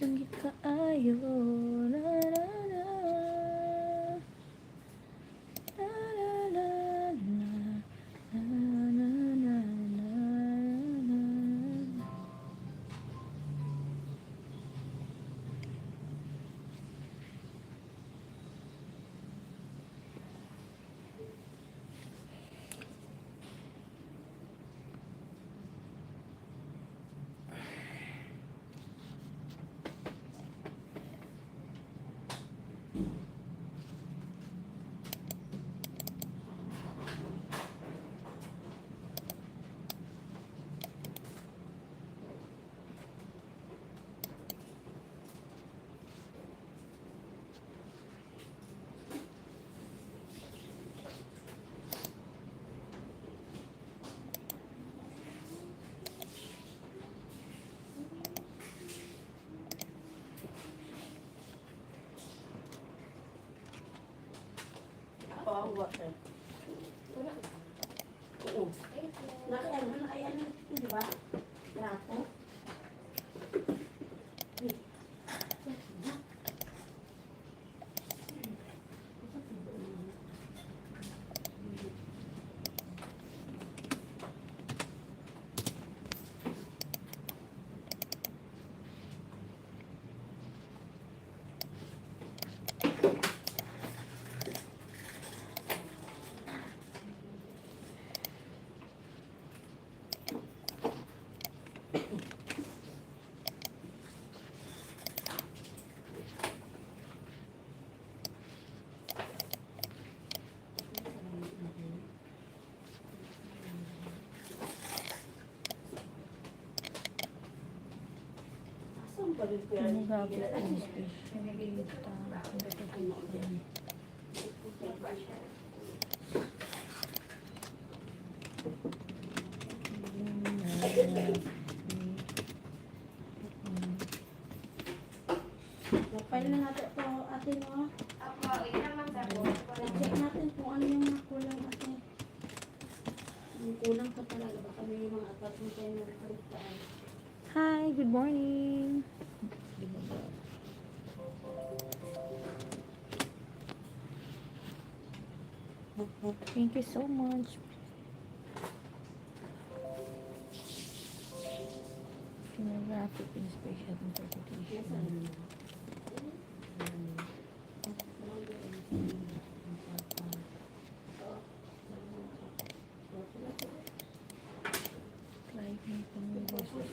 Langit kaayo. Na, na, na. Na, na, na, na. Na, na, na, na, na. Ang water. Oo. Nakayan, ayan, di ba? Grato. Ginagawa ko ang special data. Napay na natin ito, ate, no? Ako, ilang lang sa ko. I-check natin kung ano yung nakulang, ate. Yung kulang pa talaga. Baka may mga attachment tayo na nakaligtaan. Hi, good morning. Thank you so much. Photographic and spatial interpretation. Like making versus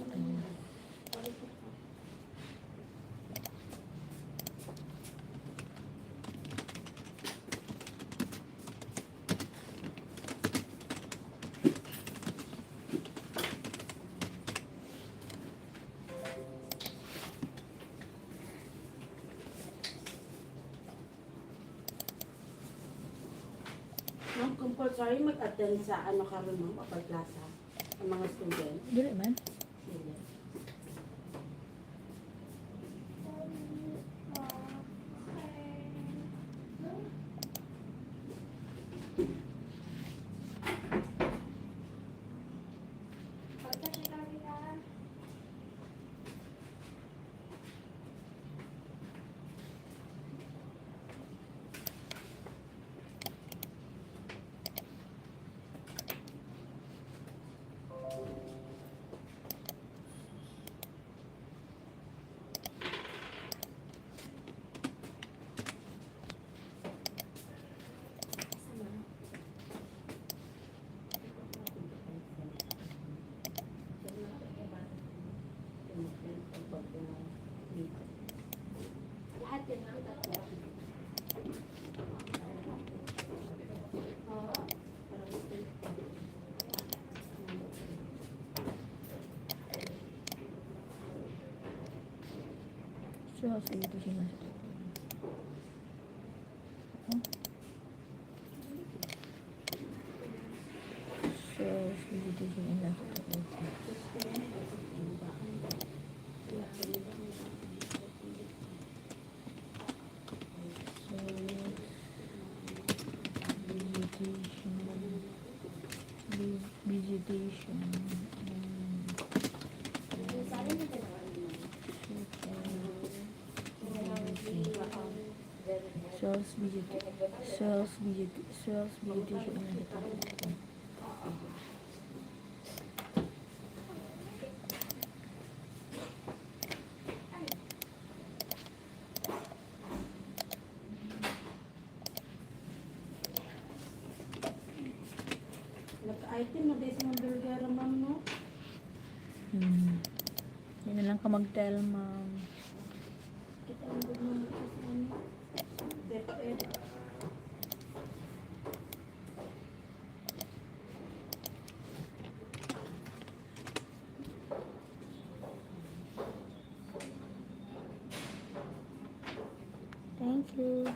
Ma'am, compulsory mag-attend sa ano ka rin, ma'am, upper klasa, ang mga student. dili man. Sige. Lahat din ang tatlo. So, dito siya nasa So, dito siya nasa vegetation. Sales beauty na ito. Nag-item na din sa mga burger, ma'am, no? Hindi na lang ka mag-tell, ma'am. Kita ang good mo sa ano. Deped. Thank you.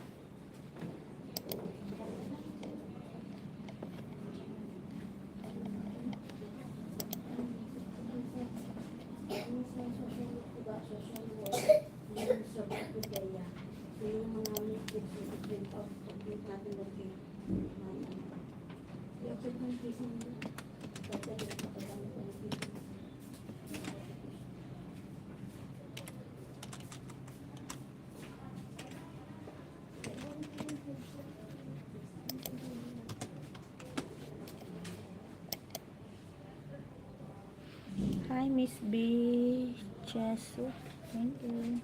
Hi, Miss B. Chesu. Thank you.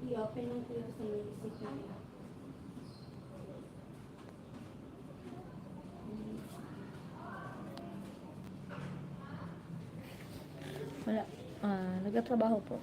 I-open lang ko yung sa may isip niya. Wala. Nagtatrabaho po.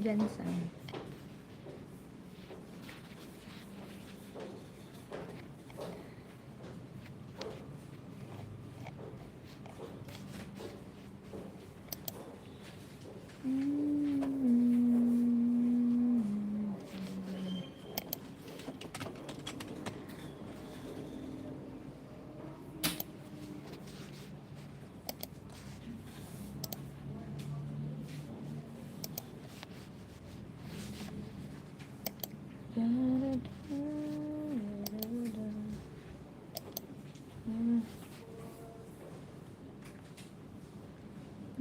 Jensen.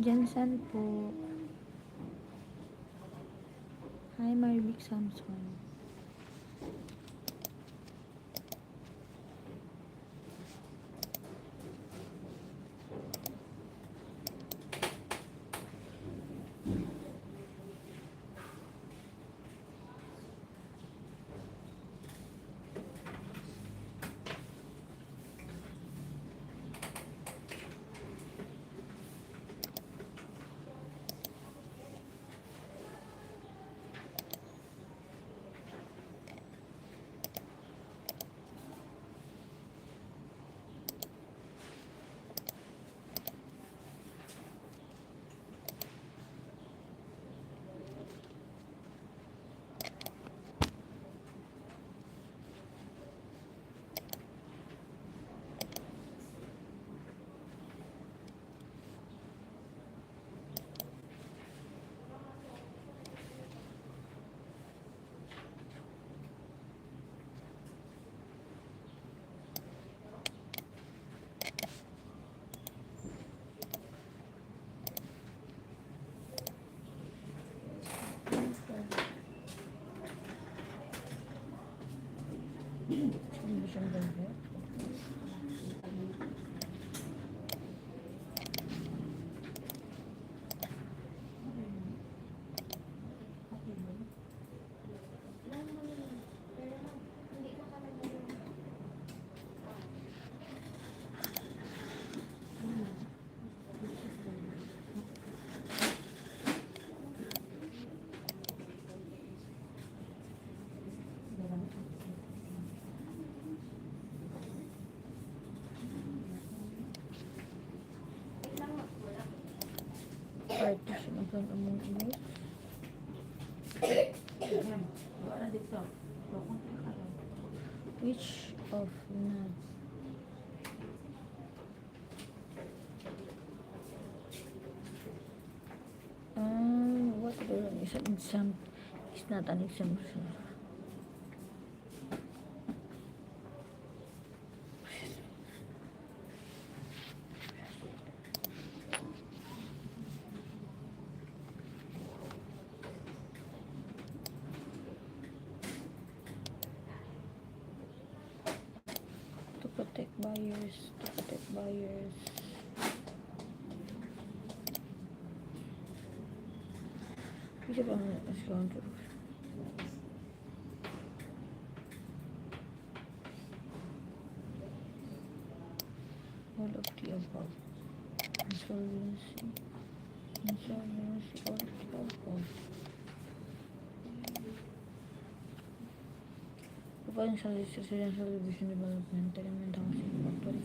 Jensen po. Hi, Maribik Samson. Gun among youth. Which of not? What is an exam? It's not an exemption. To protect buyers. Which of them is going to? All of the above. Insolvency, all of the above. Proposing residential division development, tenement housing, factory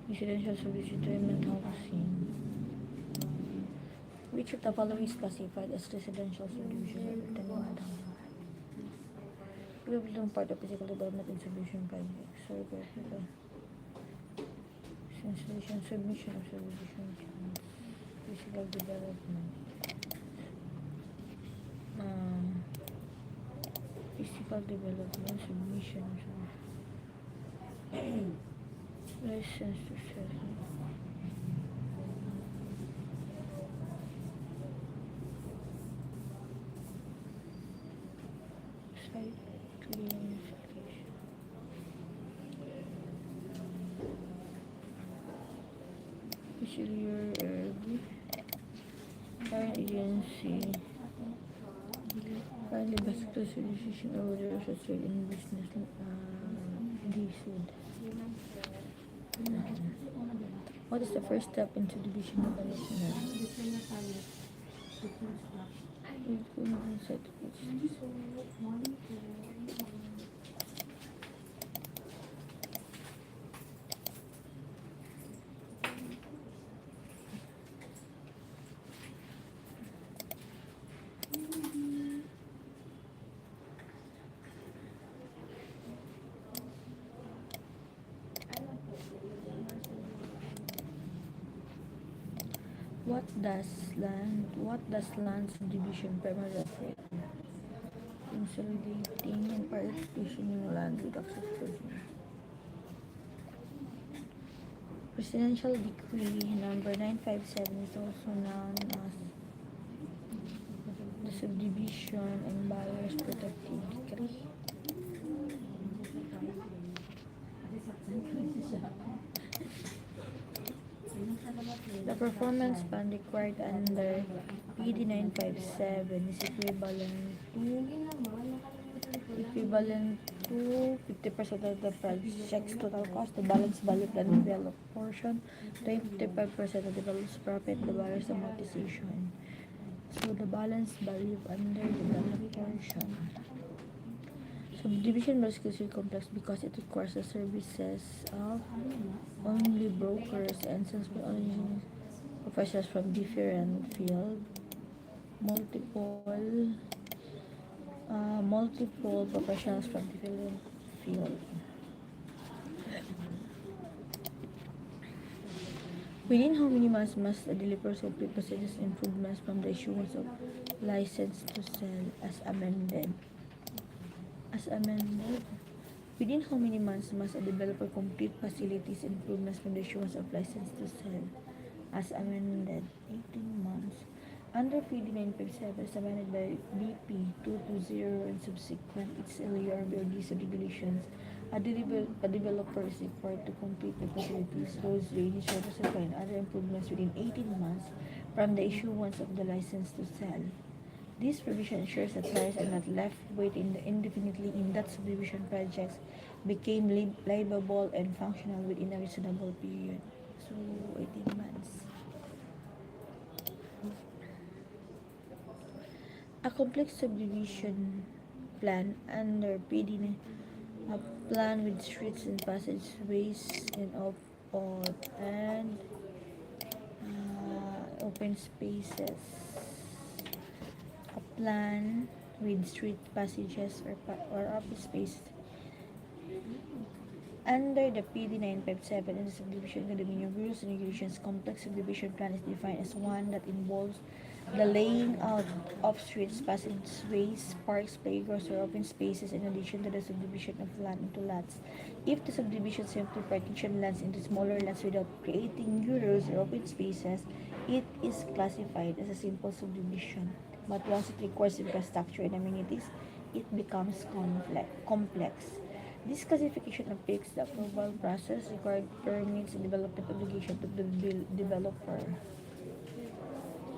residential service, tenement housing. Which of the following is classified as residential subdivision or tenement housing? Equivalent part of physical development and subdivision project. Geographical. Installation, submission of subdivision plans. Physical development. Physical development, submission of license to sell. Site clearance application. Peculiar current agency. Finally, basketball decision over the associated in business issued. What is the first step into division of the national? What does land subdivision primarily affect? Consolidating and partitioning land with access to Presidential Decree number 957 is also known as the Subdivision and Buyers Protective Decree. The performance bond required under PD 957 is equivalent to 50% of the project's total cost, the balance value of the developed portion, 25% of the developed profit, the buyer's amortization. So the balance value under developed portion. Subdivision is considered complex because it requires the services of only brokers and only professionals from different fields, multiple professionals from different fields. Within how many months must a developer complete procedures improvements from the issuance of license to sell as amended? Within how many months must a developer complete facilities improvements from the issuance of license to sell as amended? 18 months. Under PD 957 as amended by BP 220 and subsequent its earlier BOD subdivisions, a developer is required to complete the facilities, roads, drainage, water supply, and other improvements within 18 months from the issuance of the license to sell. This provision ensures that buyers are not left waiting indefinitely in that subdivision projects became livable and functional within a reasonable period. So, 18 months. A complex subdivision plan under PD, a plan with streets and passageways and open spaces. A plan with street passages or office space under the PD 957 and the subdivision condominium rules and regulations. Complex subdivision plan is defined as one that involves the laying out of streets, passageways, parks, playgrounds, or open spaces in addition to the subdivision of land into lots. If the subdivision simply partition lands into smaller lots without creating new roads or open spaces, it is classified as a simple subdivision. But once it requires infrastructure and amenities, it becomes complex. This classification affects the approval process, required permits, and development obligation to the developer.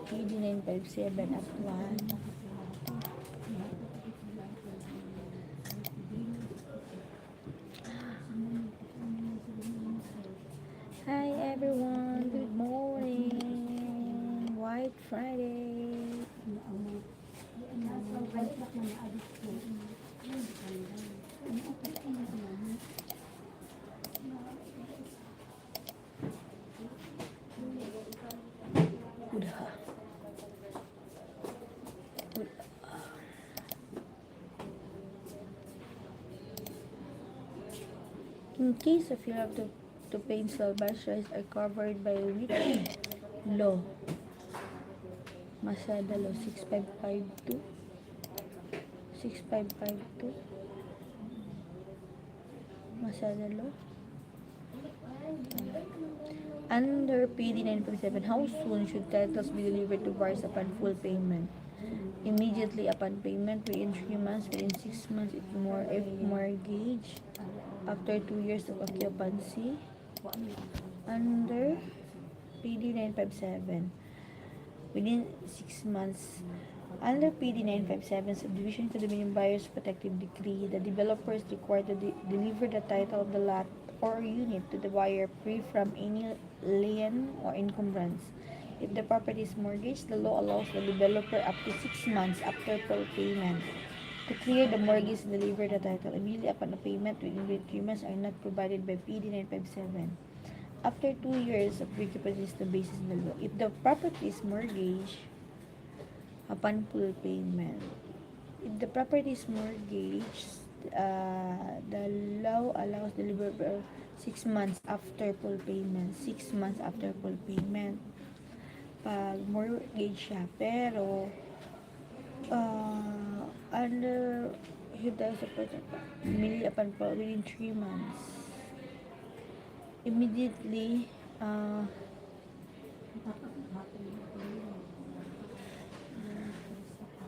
PD 957 at 1. Hi everyone, good morning. White Friday. Udah. In case of failure to pay installments, rights are covered by which law? Masada Law 6552 6552 Masada Law. Under PD 957, how soon should titles be delivered to buyers upon full payment? Immediately upon payment, within 3 months, within 6 months, if mortgage, after 2 years of occupancy. Under PD 957, within 6 months. Under PD 957, Subdivision Condominium Buyers Protective Decree, the developer is required to deliver the title of the lot or unit to the buyer free from any lien or encumbrance. If the property is mortgaged, the law allows the developer up to 6 months after full payment to clear the mortgage and deliver the title. Immediately upon the payment, within 3 months are not provided by PD 957. After 2 years of occupancy is the basis of the law. If the property is mortgaged, upon full payment. If the property is mortgaged, the law allows the developer 6 months after full payment. 6 months after full payment. Pag mortgage siya, pero under Hyundai support immediately upon within 3 months. Immediately,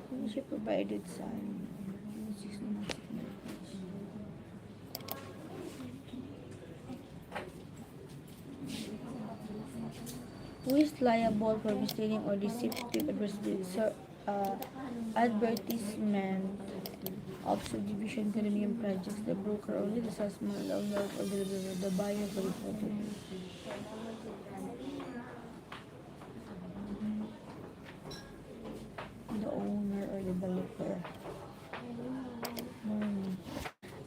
hindi siya provided sa 6 months. Who is liable for misleading or deceptive advertisement of subdivision condominium projects? The broker only, the salesman, the owner, or the buyer for the property. The owner or developer.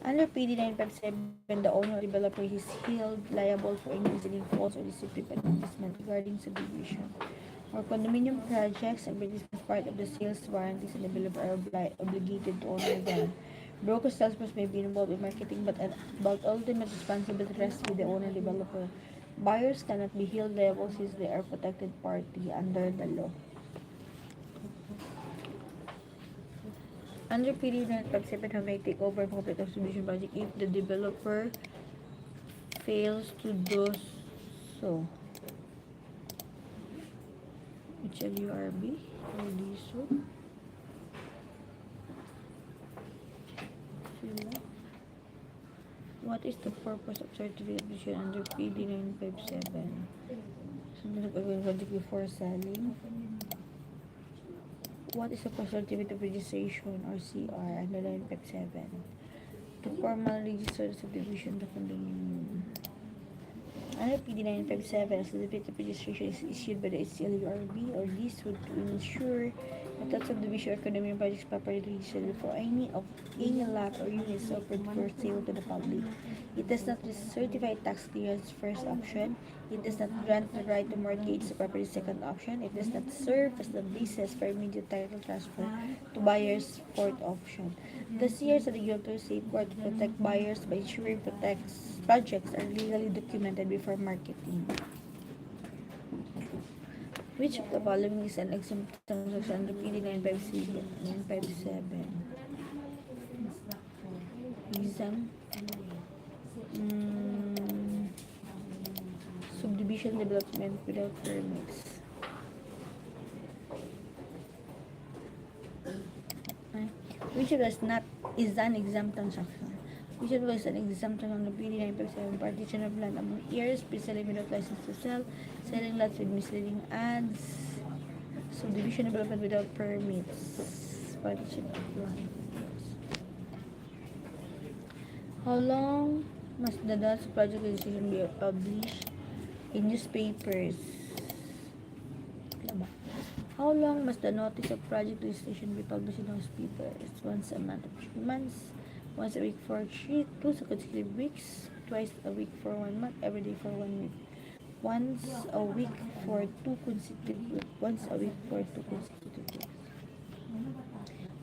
Under PD 957, the owner or developer is held liable for any misleading, false, or deceptive advertisement regarding subdivision or condominium projects. Advertisements part of the sales warranties, and the developer are obligated to honor them. Broker salespersons may be involved in marketing, but ultimate responsibility rests with the owner developer. Buyers cannot be held liable since they are protected party under the law. Under PD 957, who may take over and complete the subdivision project if the developer fails to do so. Ritchel URB or DSO. What is the purpose of certificate admission under PD 957? So, project before selling. What is the certificate of registration or CR under 957? To formally register the subdivision of the condominium. Under PD 957, a certificate of registration is issued by the HCL URB or DSO to ensure That subdivision or condominium projects properly registered for any lot or units offered for sale to the public. It does not certify tax clearance first option. It does not grant the right to mortgage the property second option. It does not serve as the basis for immediate title transfer to buyers fourth option. The CRs are regulators safeguard to protect buyers by ensuring projects are legally documented before marketing. Which of the following is an exempt transaction under PD 957? Exempt subdivision development without permits. Which of us not is an exempt transaction? Which of us an exemption on the PD 957 partition of land among heirs, pre-selling without license to sell, selling lots with misleading ads, subdivision development without permits, partition of land. How long must the DOTS project registration be published in newspapers? How long must the notice of project registration be published in newspapers? Once a month or 3 months, once a week for 2 consecutive weeks, twice a week for 1 month, every day for 1 week. Once a week for 2 consecutive weeks. Once a week for 2 consecutive weeks.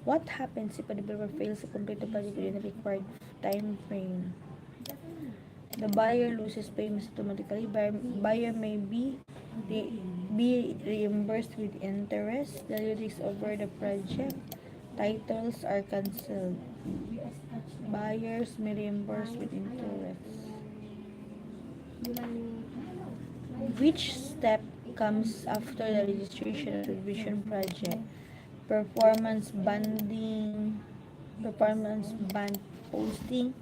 What happens if a developer fails to complete the project within the required time frame? The buyer loses payments automatically. Buyer may be reimbursed with interest. The lyrics over the project titles are cancelled. Buyers may reimburse with interest. Which step comes after the registration of subdivision project? Performance bond posting,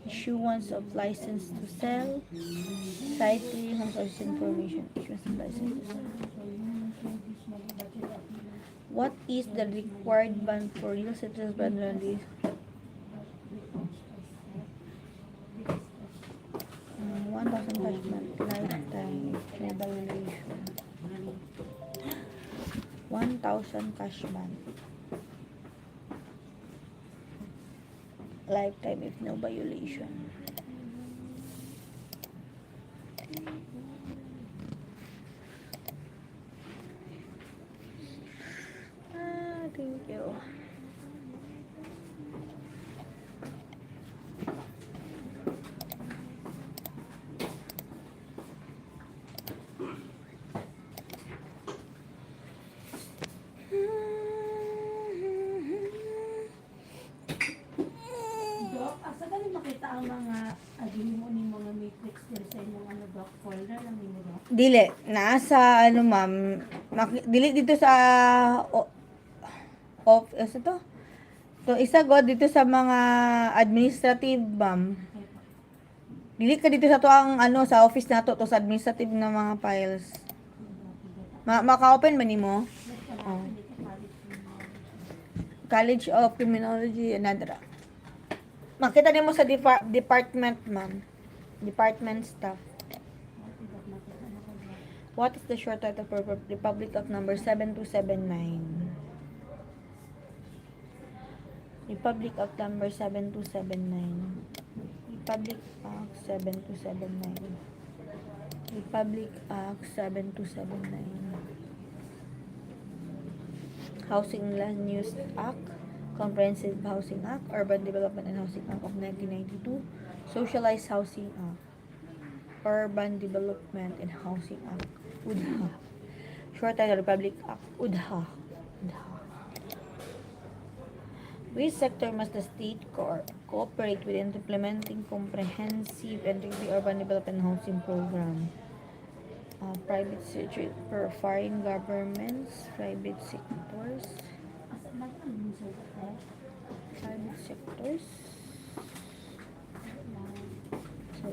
issuance of license to sell, site clearing and source information, issuance of license to sell. What is the required bond for real estate sales bond only? 1,000 cash month, lifetime, no violation. 1,000 cash month. Lifetime if no violation. Thank you. Doc, asa ka makita ang mga adili mo ni mga matrix dito sa inyong Doc folder lang ni Doc? Dili, nasa ma'am, dili dito sa isa to? To isa god dito sa mga administrative, ma'am. Dili ka dito sa to ang sa office nato to sa administrative na mga files. Maka-open ba nimo? Oh. College of Criminology another. Makita nimo sa department, ma'am. Department staff. What is the short title for Republic Act number 7279? Republic Act number 7279. Republic Act 7279. Republic Act 7279. Housing Land Use Act, Comprehensive Housing Act, Urban Development and Housing Act of 1992, Socialized Housing Act, Urban Development and Housing Act, UDHA. Short title, Republic Act, UDHA. Which sector must the state cooperate with in implementing comprehensive and urban development and housing program? Private sector for foreign governments, private sectors. So,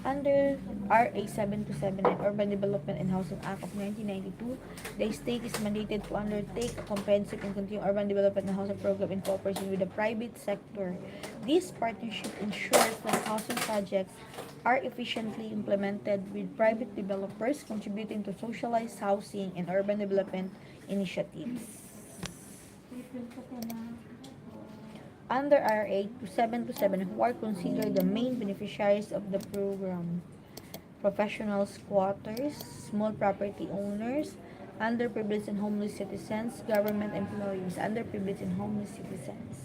under RA 7279, Urban Development and Housing Act of 1992, the state is mandated to undertake a comprehensive and continuing urban development and housing program in cooperation with the private sector. This partnership ensures that housing projects are efficiently implemented with private developers contributing to socialized housing and urban development initiatives. Under RA 727, who are considered the main beneficiaries of the program: professional squatters, small property owners, underprivileged and homeless citizens, government employees, underprivileged and homeless citizens.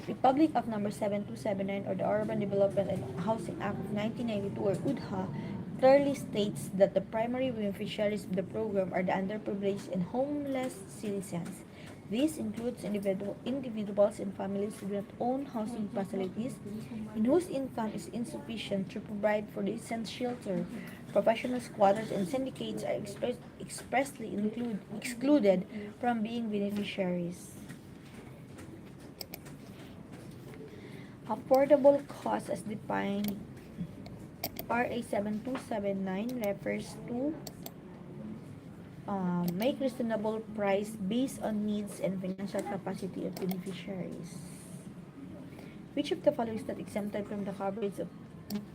Republic of Number 7279, or the Urban Development and Housing Act of 1992, or UDHA, clearly states that the primary beneficiaries of the program are the underprivileged and homeless citizens. This includes individuals and families who do not own housing facilities and whose income is insufficient to provide for decent shelter. Professional squatters and syndicates are expressly excluded from being beneficiaries. Affordable cost as defined RA 7279 refers to make reasonable price based on needs and financial capacity of beneficiaries. Which of the following is not exempted from the coverage of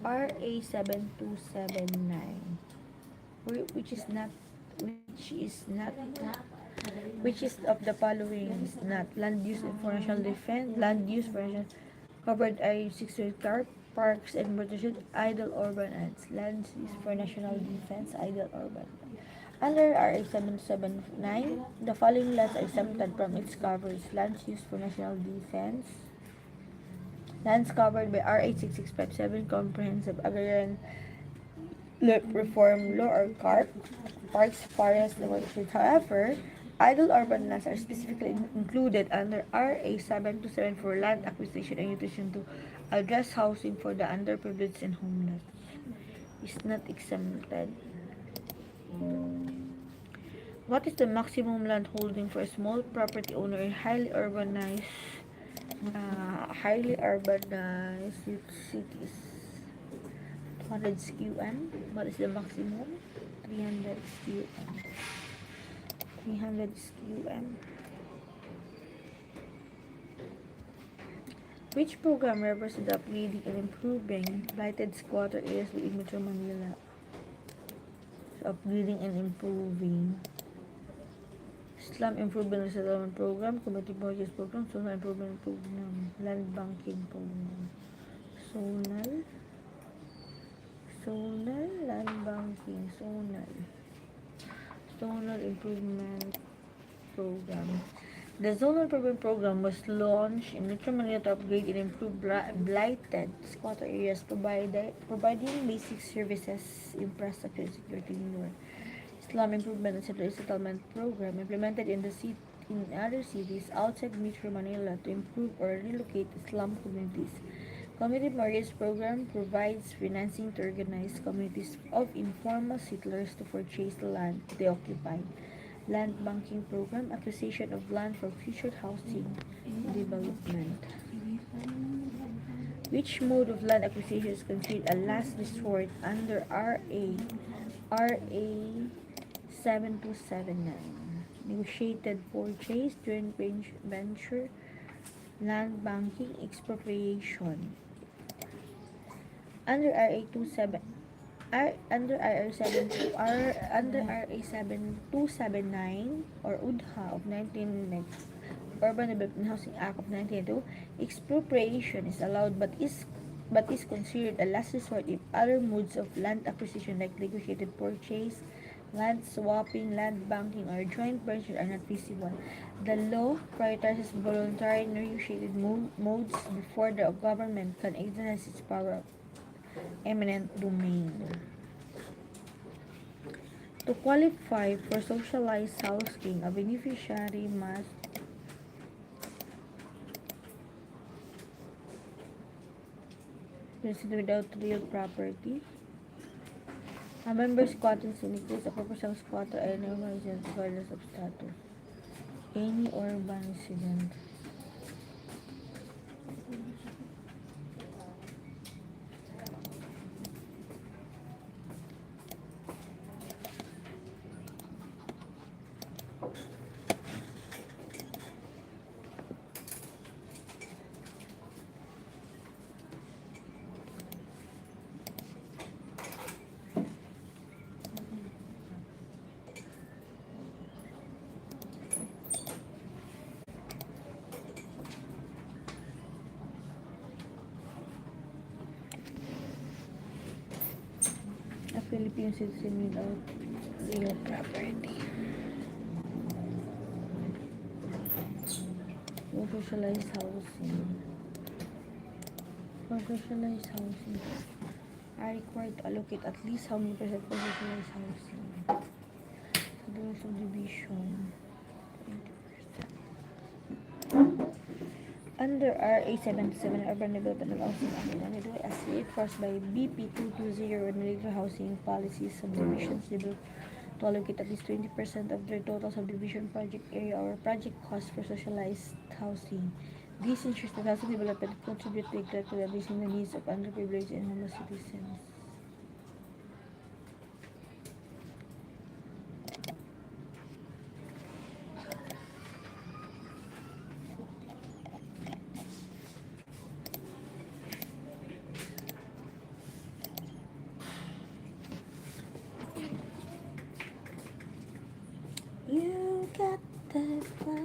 RA 7279? Which is of the following is not land use for national defense, land use for national covered area 6 car parks and protection idle urban lands, land use for national defense, idle urban. Under RA 779, the following lands are exempted from its coverage: lands used for national defense, lands covered by RA 6657 Comprehensive Agrarian Reform Law, or CARP, parks, forests, and watersheds. However, idle urban lands are specifically included under RA 727 for land acquisition and utilization to address housing for the underprivileged and homeless. Is not exempted. What is the maximum land holding for a small property owner in highly urbanized cities? 200 SQM. What is the maximum? 300 SQM. 300 SQM. Which program refers to the upgrading and improving blighted squatter areas within Metro Manila? So, upgrading and improving. Slum Improvement Resettlement Program, Community Purchase Program, Zonal Improvement Program, Land Banking Program. Zonal Land Banking, Zonal Improvement Program. The Zonal Improvement Program was launched in Metro Manila to upgrade and improve blighted squatter areas, providing basic services, infrastructure, and security needs. Slum Improvement and Resettlement Program, implemented in other cities outside Metro Manila to improve or relocate slum communities. Community Mortgage Program provides financing to organized communities of informal settlers to purchase the land they occupy. Land Banking Program, acquisition of land for future housing development. Which mode of land acquisition is considered a last resort under RA 7279? Negotiated purchase, joint venture, land banking, expropriation. Under RA 7279 or UDHA of 1990, Urban Development and Housing Act of 1992, expropriation is allowed but is considered a last resort if other modes of land acquisition like negotiated purchase, land swapping, land banking, or joint venture are not feasible. The law prioritizes voluntary negotiated modes before the government can exercise its power of eminent domain. To qualify for socialized housing, a beneficiary must reside without real property. A member squatting includes a proportional squatter and urban resident regardless of status. Any urban resident. Filipino citizen without real property. For socialized housing. For socialized housing, are required to allocate at least how many percent for socialized housing? Sa dual subdivision, 20%. Under RA 77, Urban Development and Housing Act, as reinforced by BP 220 and regular housing policies, subdivisions developed to allocate at least 20% of their total subdivision project area or project cost for socialized housing. This ensures that housing development contribute to addressing the needs of underprivileged and homeless citizens. You got that flower.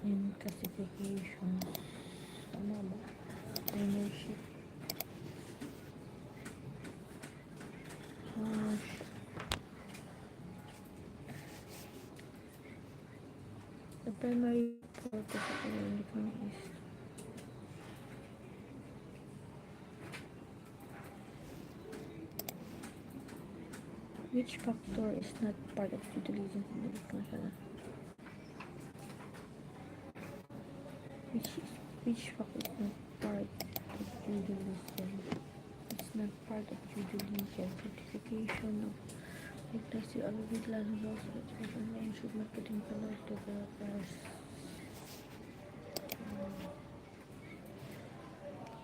In classification. Tama ba? Ownership. The primary purpose of the development is which factor is not part of due diligence in the discussion? Which factor is not part of Judaism. It's not part of Judaism. Certification of Ignacy Avid Supporters and should marketing colors developers.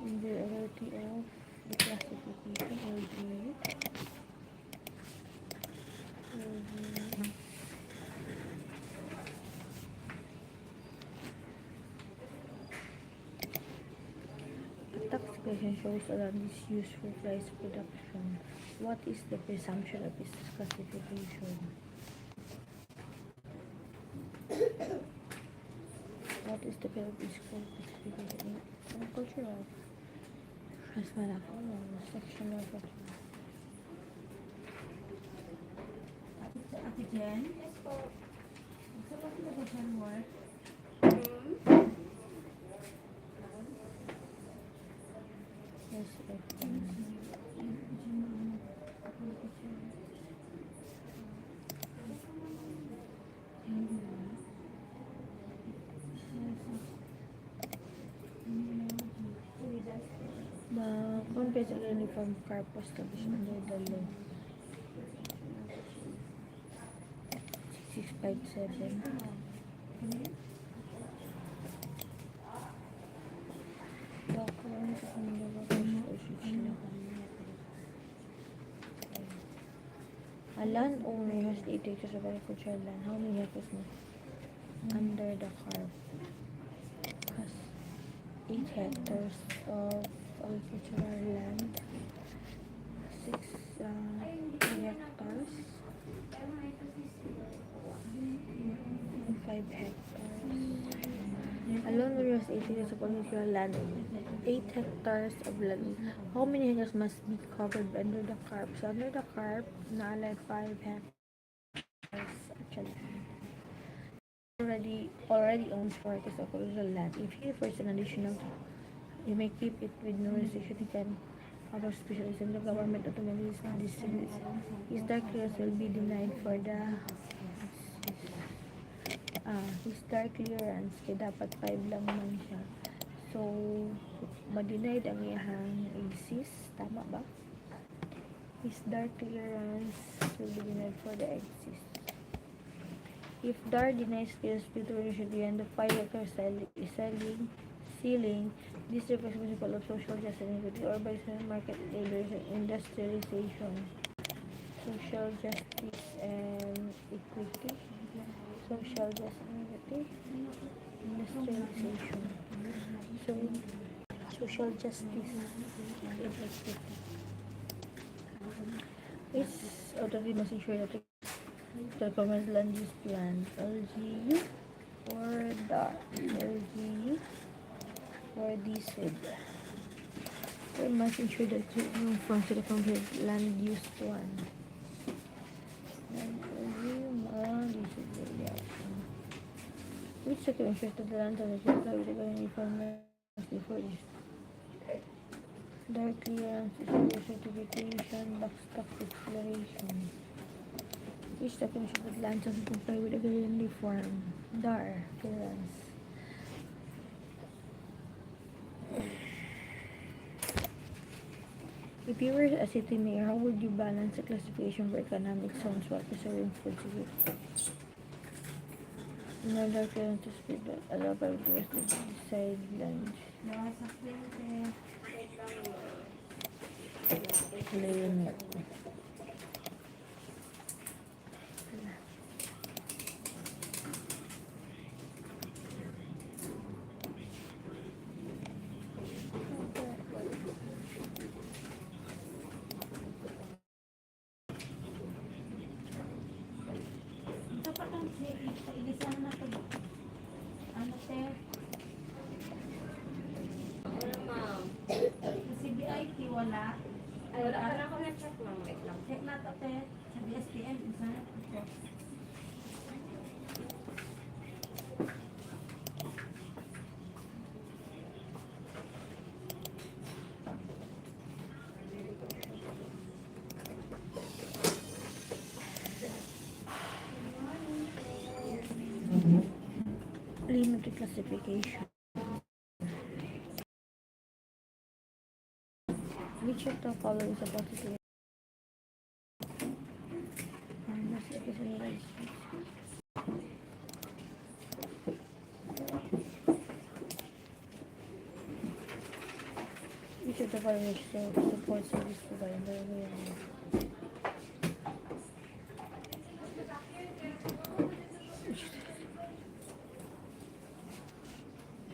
In the variety of the classification a tax question shows around is used for price production. What is the presumption of its classification? What is the classification? Some cultural. Mas malaki mo. Section of it. Ate Jen? Yes po. Gusto mo sila ba dyan work? Yes, the complex uniform car established under the law 6657. Documents from the a landowner has 8 acres of agricultural land. How many acres mo? Under the carp has 8 hectares of agricultural land, 6 hectares, and 5 hectares. A landowner has 8 acres of agricultural land, 8 hectares of land. How many hectares must be covered under the carp? So under the carp, naalay 5 hectares actually. Already owns 4 acres of agricultural land. If he refers an additional, you may keep it with no restriction. He can cover specialism. The government automatically distributes. His dark clearance will be denied for the his dark clearance kaya dapat 5 lang man siya. So, ma-denied ang iyahang exist. Tama ba? His dark clearance will be denied for the exist. If DAR denies clearance due to ownership beyond the 5 acre ceiling, this reflects principle of social justice and equity or by market liberation, industrialization, social justice and equity, social justice and equity, industrialization, so social justice and equity. It's authority must ensure that the commerce land use plan, LGU or DAR, LGU or DSID. We must ensure that no funds to the commerce land use plan. Which document ensures that the land owner will apply with the government information before this? DAR clearance, certification, backstop declaration. Which document should the land owner comply with the government form? DAR clearance. If you were a city mayor, how would you balance the classification for economic zones while preserving food security? Another clearance to speed that allow private investors to decide land. Limit. Wala. Ay, wala pa na ako na-check, ma'am. Wait lang. Check na to, te. Sa BSPM, isa na. Limited classification. Which of the following is about to Let's look at the United States. Which of the following support service provided by the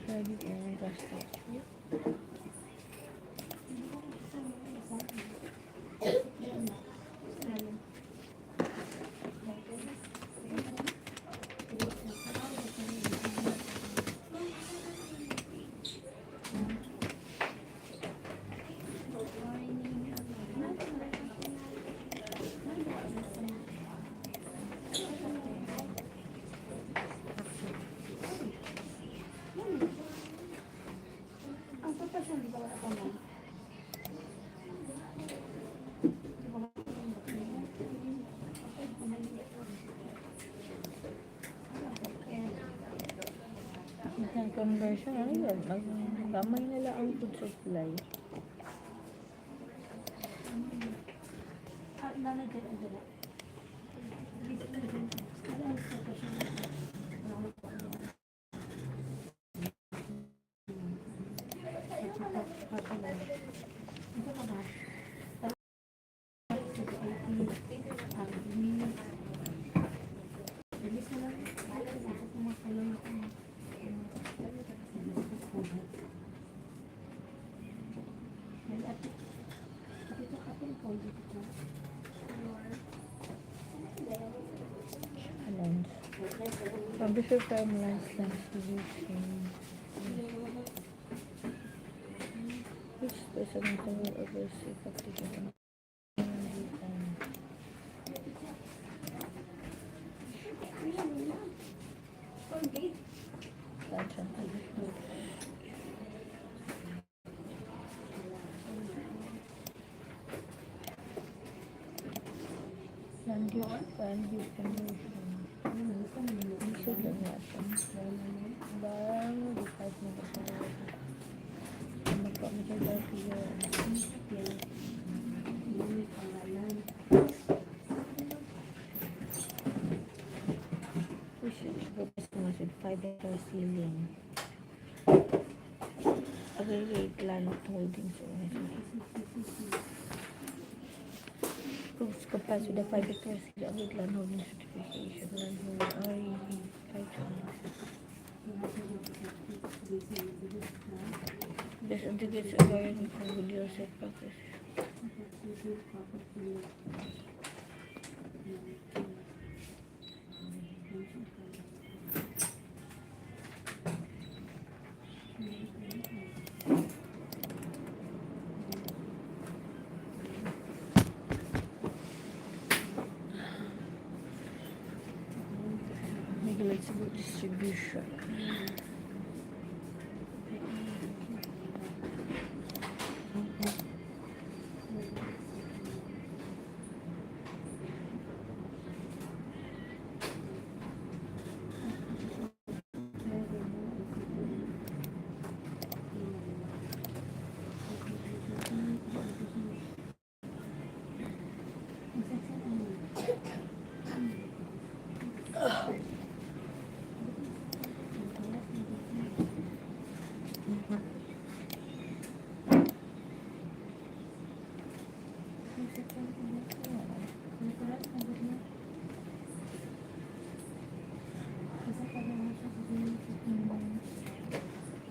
credit and trust. Ang papasal, di ba wala pa man? Isang conversion, ano yun? Gamay nila ang food supply. Nanay dyan. Challenge. Publisher timelines distribution. Which person will oversee practical land use conversion. Isod lang natin. Barang decide mo kasi magpapagay dati yun. We should go with 5-hectare ceiling. Aggregate land holdings. Proves complies with the 5-hectare ceiling with land holding certification. Land holding this indicates a variant from video set practice. Regulates about distribution.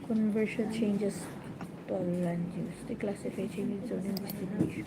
Conversion changes actual land use. They classify changes zone and distribution.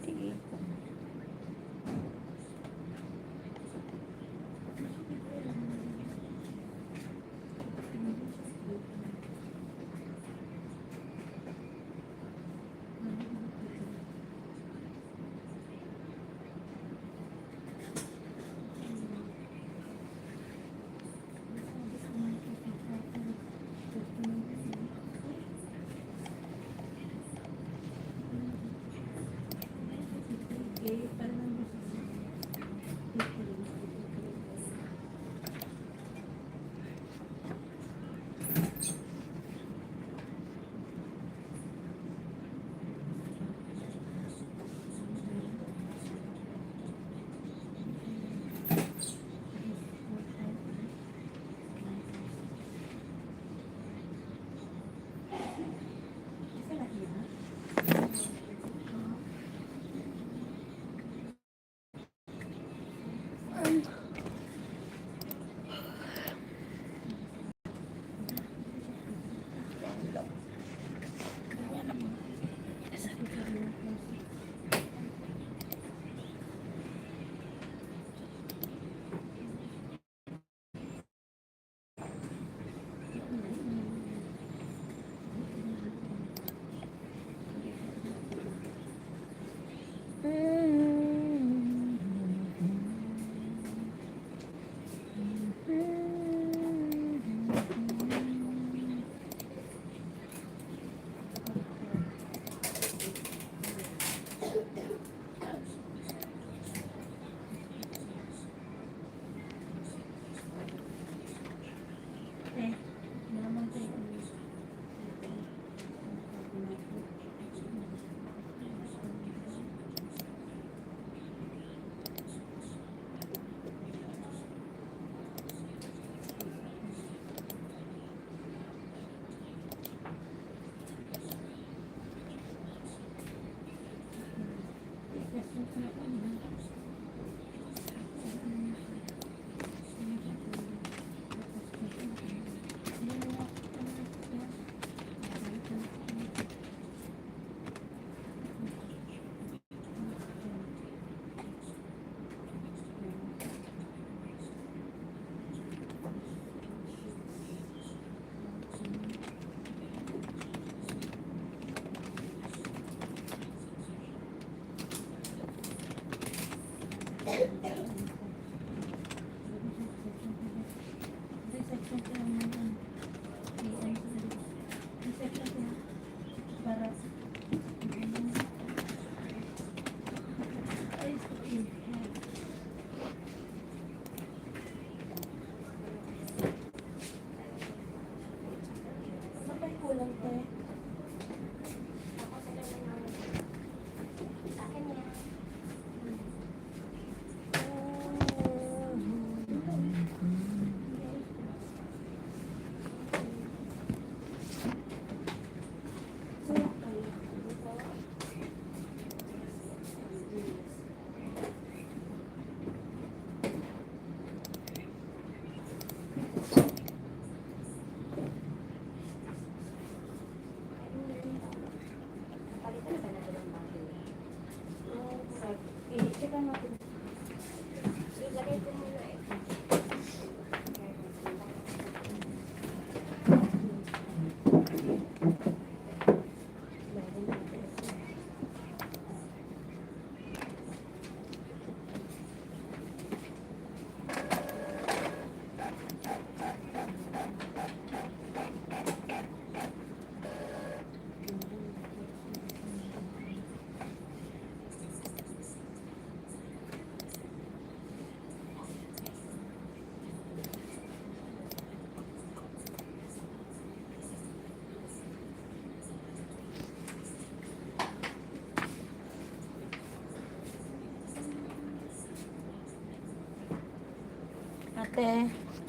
38 po.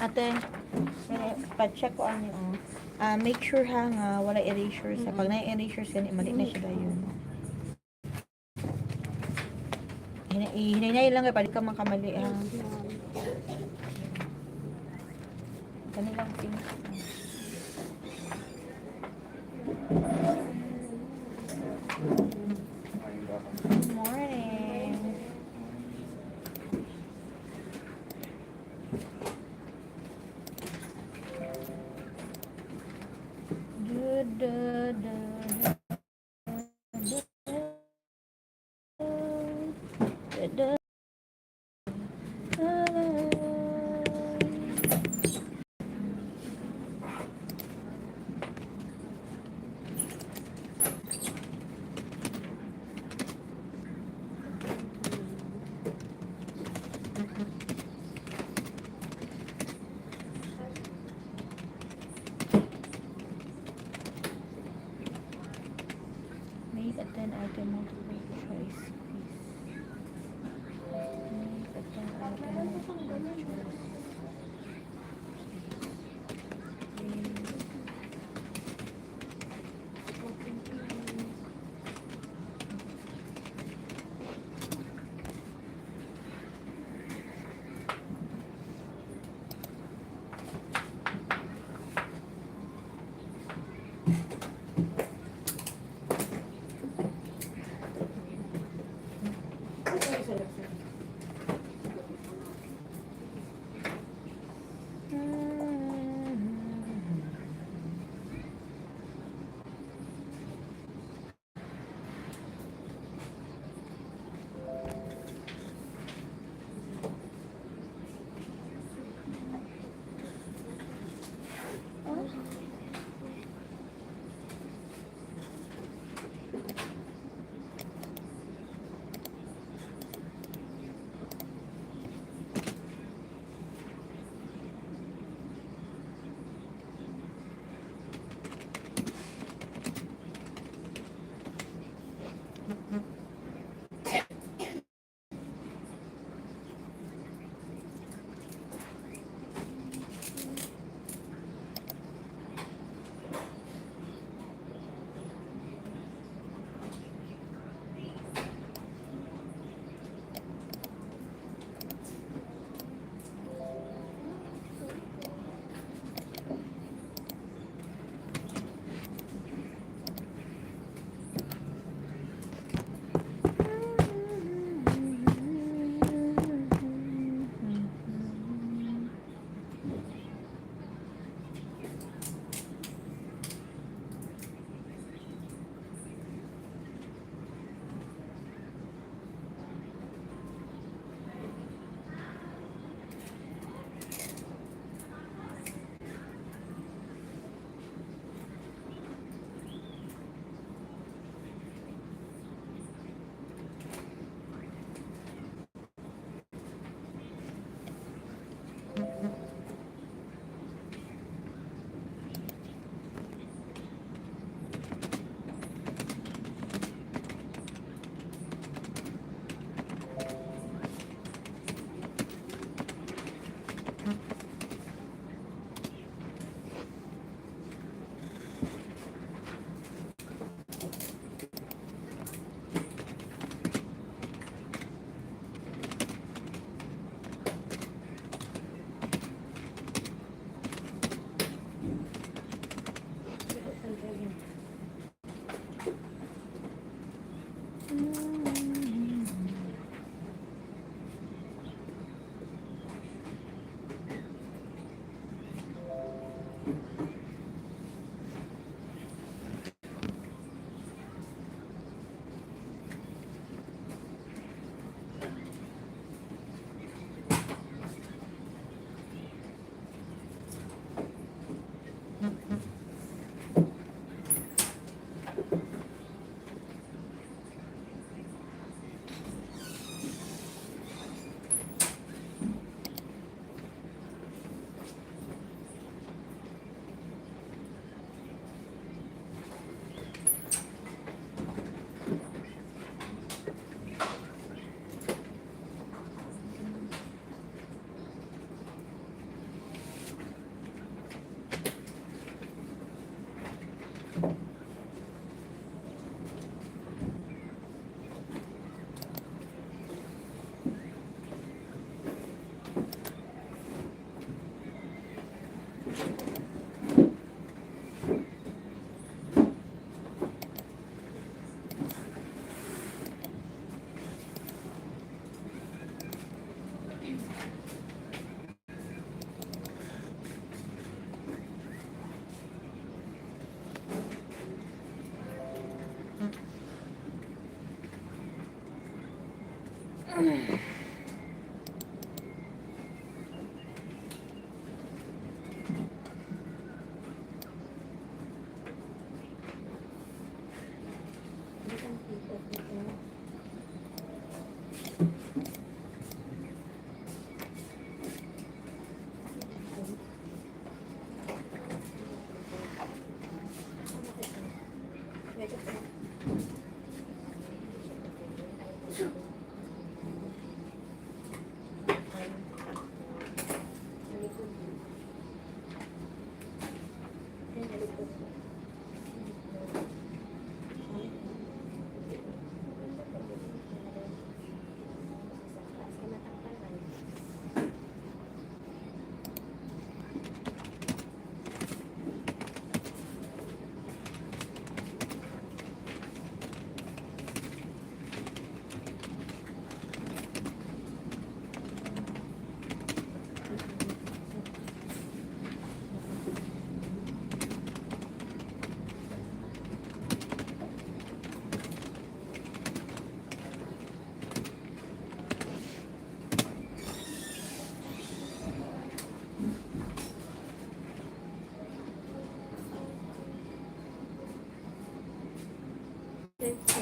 Ate, pa-check ko ano yung, make sure ha nga, wala erasure sa, pag na-erasure gani, mali na siya yun. Hinay lang, pwede ka makamali ha. Kanilang pink. Good morning. the multiple choice quiz. Meron po pang ganun.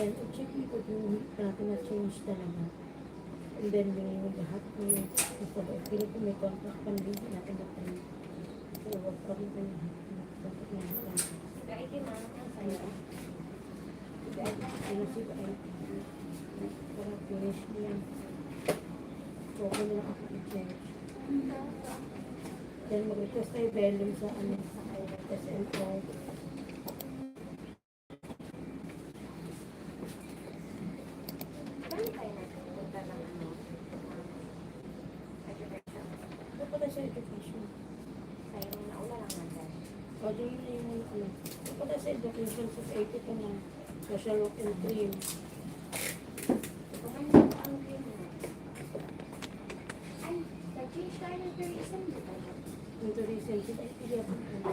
And check mo kung yung natin na-change talaga. And then, yung lahat ko yung pili ko may contract pa hindi natin natin. So, wag pa rin yung dapat na natin. Kahit yung mga sa'yo. Ano si ba ay parang finish niya. So, ako nila ako i-change. Then, mag-request tayo billing sa ano, sa SMO. Paano tayo nagpunta ng ano? Education. Dapat tayo sa education. Sa'yo nung nauna lang natin. O, yun na yung ano. Dapat tayo sa education sa 80 ka na social work and dream. Kung ano yung ang dream mo? Ay, nag-change tayo ng tourism, di ba? Yung tourism, sila ipiya pa ito.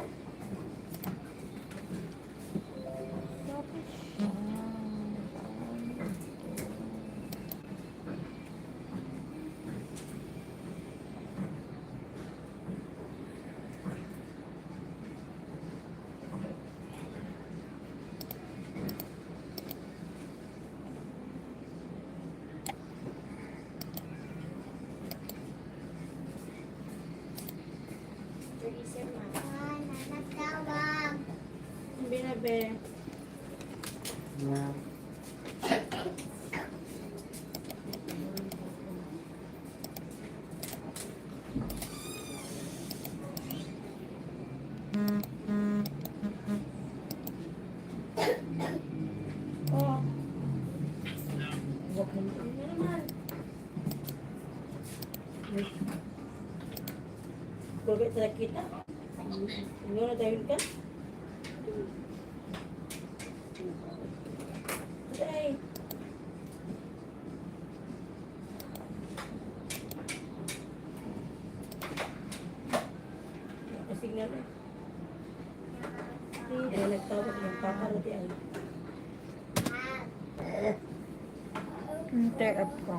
Tourism na. Yung binabe. Oh. Wag mo na naman. Bagay talaga kita. Ano na dahil ka? Ay. Signal eh. Ay, nagtawag yung paparati ay. Interrupt ko.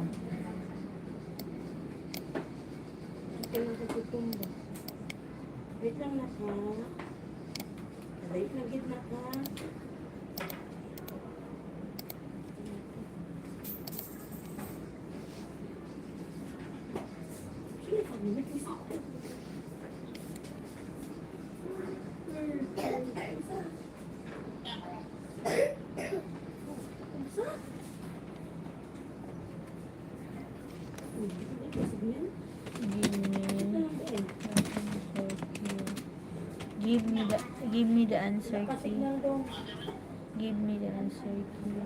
Ito yung katutumbo. Wait lang na ka. Wait lang gitna ka. Sige, pag-ibig isa. Give me the answer key. Napasignal daw. Give me the answer key.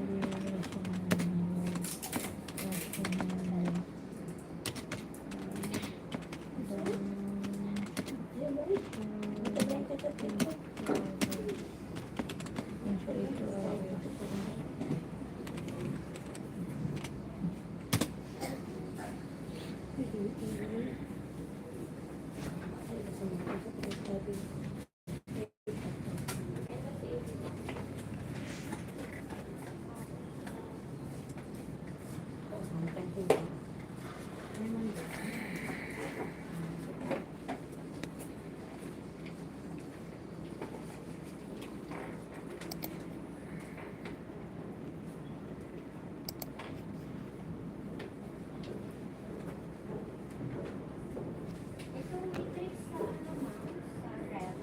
Ito yung i-click sa ano ma? Sa ref.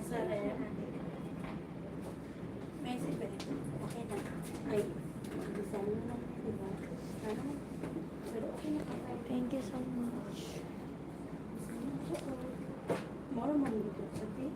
Sa ref. May isip pa rin. Okay na. Ay, mag-isa mo lang. Diba? Sana, pero okay na ka. Thank you so much. Moro man dito. Sabi,